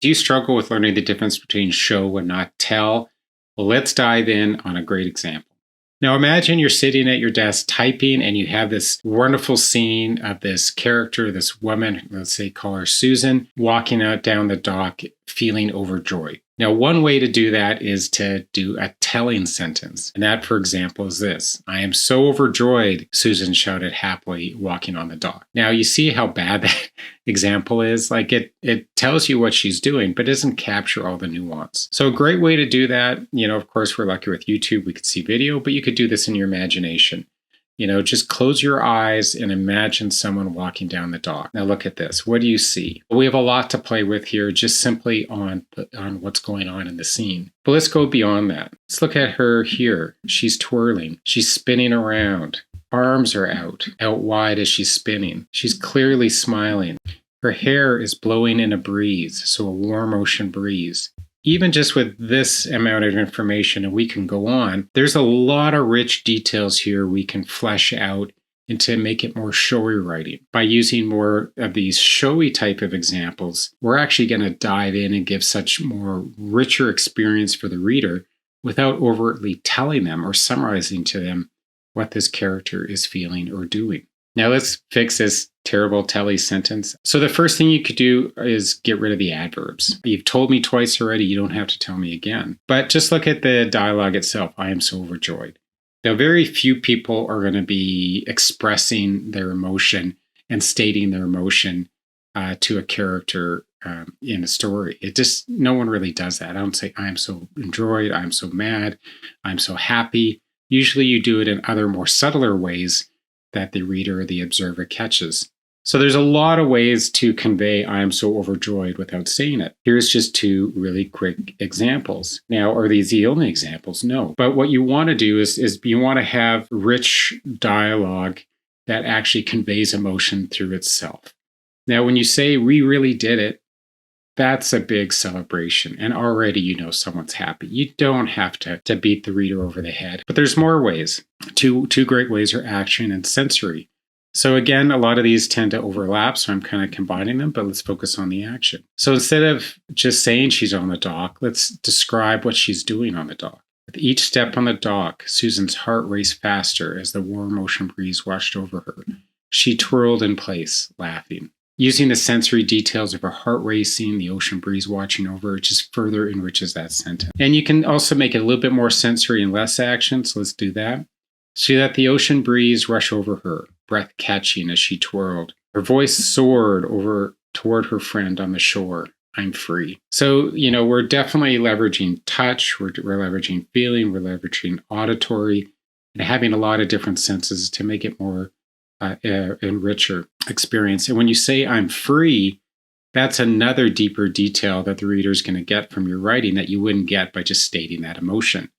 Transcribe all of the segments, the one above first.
Do you struggle with learning the difference between show and not tell? Well, let's dive in on a great example. Now, imagine you're sitting at your desk typing and you have this wonderful scene of this character, this woman, let's say call her Susan, walking out down the dock feeling overjoyed. Now, one way to do that is to do a telling sentence. And that, for example, is this: I am so overjoyed, Susan shouted happily, walking on the dock. Now, you see how bad that example is? Like it tells you what she's doing, but doesn't capture all the nuance. So a great way to do that, of course, we're lucky with YouTube, we could see video, but you could do this in your imagination. Just close your eyes and imagine someone walking down the dock. Now look at this. What do you see? We have a lot to play with here, just simply on what's going on in the scene. But let's go beyond that. Let's look at her here. She's twirling. She's spinning around. Arms are out wide as she's spinning. She's clearly smiling. Her hair is blowing in a breeze, so a warm ocean breeze. Even just with this amount of information, and we can go on, there's a lot of rich details here we can flesh out and to make it more showy writing. By using more of these showy type of examples, we're actually going to dive in and give such more richer experience for the reader without overtly telling them or summarizing to them what this character is feeling or doing. Now let's fix this terrible telly sentence. So the first thing you could do is get rid of the adverbs. You've told me twice already, you don't have to tell me again. But just look at the dialogue itself. I am so overjoyed. Now, very few people are going to be expressing their emotion and stating their emotion to a character in a story. No one really does that. I don't say, I am so enjoyed, I'm so mad, I'm so happy. Usually you do it in other more subtler ways that the reader or the observer catches. So there's a lot of ways to convey I am so overjoyed without saying it. Here's just two really quick examples. Now, are these the only examples? No. But what you want to do is you want to have rich dialogue that actually conveys emotion through itself. Now, when you say we really did it, that's a big celebration. And already someone's happy. You don't have to beat the reader over the head. But there's more ways. Two great ways are action and sensory. So again, a lot of these tend to overlap, so I'm kind of combining them, but let's focus on the action. So instead of just saying she's on the dock, let's describe what she's doing on the dock. With each step on the dock, Susan's heart raced faster as the warm ocean breeze washed over her. She twirled in place, laughing. Using the sensory details of her heart racing, the ocean breeze watching over, it just further enriches that sentence. And you can also make it a little bit more sensory and less action, so let's do that. She let the ocean breeze rush over her, breath catching as she twirled. Her voice soared over toward her friend on the shore. I'm free. So, we're definitely leveraging touch, we're leveraging feeling, we're leveraging auditory, and having a lot of different senses to make it more and richer experience. And when you say I'm free, that's another deeper detail that the reader is going to get from your writing that you wouldn't get by just stating that emotion.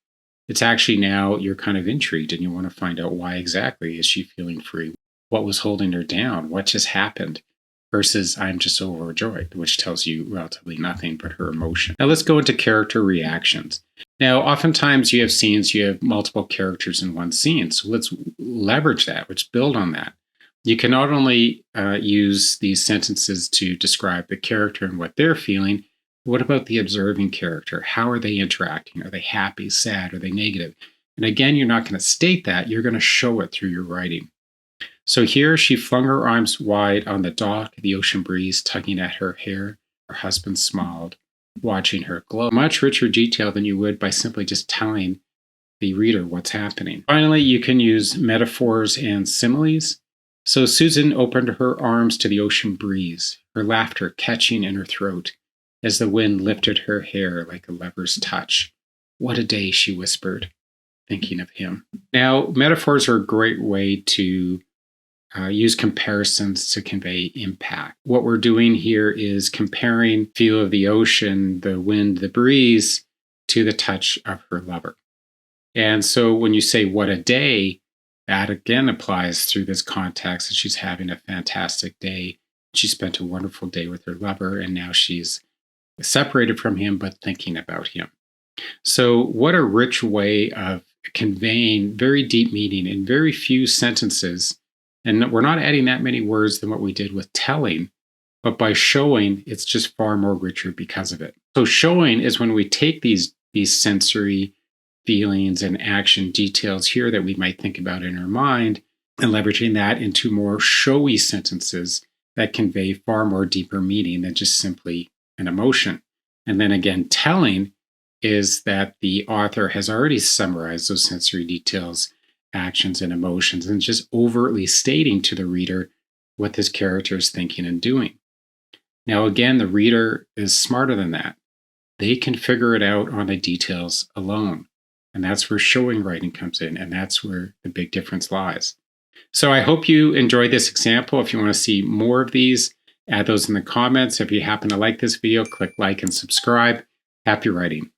It's actually now you're kind of intrigued and you want to find out why exactly is she feeling free? What was holding her down? What just happened? Versus I'm just so overjoyed, which tells you relatively nothing but her emotion. Now let's go into character reactions. Now, oftentimes you have scenes, you have multiple characters in one scene. So let's leverage that, let's build on that. You can not only use these sentences to describe the character and what they're feeling, what about the observing character? How are they interacting? Are they happy, sad? Are they negative? And again, you're not going to state that. You're going to show it through your writing. So here she flung her arms wide on the dock, the ocean breeze tugging at her hair. Her husband smiled, watching her glow. Much richer detail than you would by simply just telling the reader what's happening. Finally, you can use metaphors and similes. So Susan opened her arms to the ocean breeze, her laughter catching in her throat as the wind lifted her hair like a lover's touch. What a day, she whispered, thinking of him. Now, metaphors are a great way to use comparisons to convey impact. What we're doing here is comparing feel of the ocean, the wind, the breeze, to the touch of her lover. And so when you say what a day, that again applies through this context that she's having a fantastic day. She spent a wonderful day with her lover, and now she's separated from him, but thinking about him. So what a rich way of conveying very deep meaning in very few sentences. And we're not adding that many words than what we did with telling, But by showing, it's just far more richer because of it. So showing is when we take these sensory feelings and action details here that we might think about in our mind and leveraging that into more showy sentences that convey far more deeper meaning than just simply an emotion. And then again, telling is that the author has already summarized those sensory details, actions, and emotions, and just overtly stating to the reader what this character is thinking and doing. Now, again, the reader is smarter than that. They can figure it out on the details alone. And that's where showing writing comes in, and that's where the big difference lies. So I hope you enjoyed this example. If you want to see more of these, add those in the comments. If you happen to like this video, click like and subscribe. Happy writing.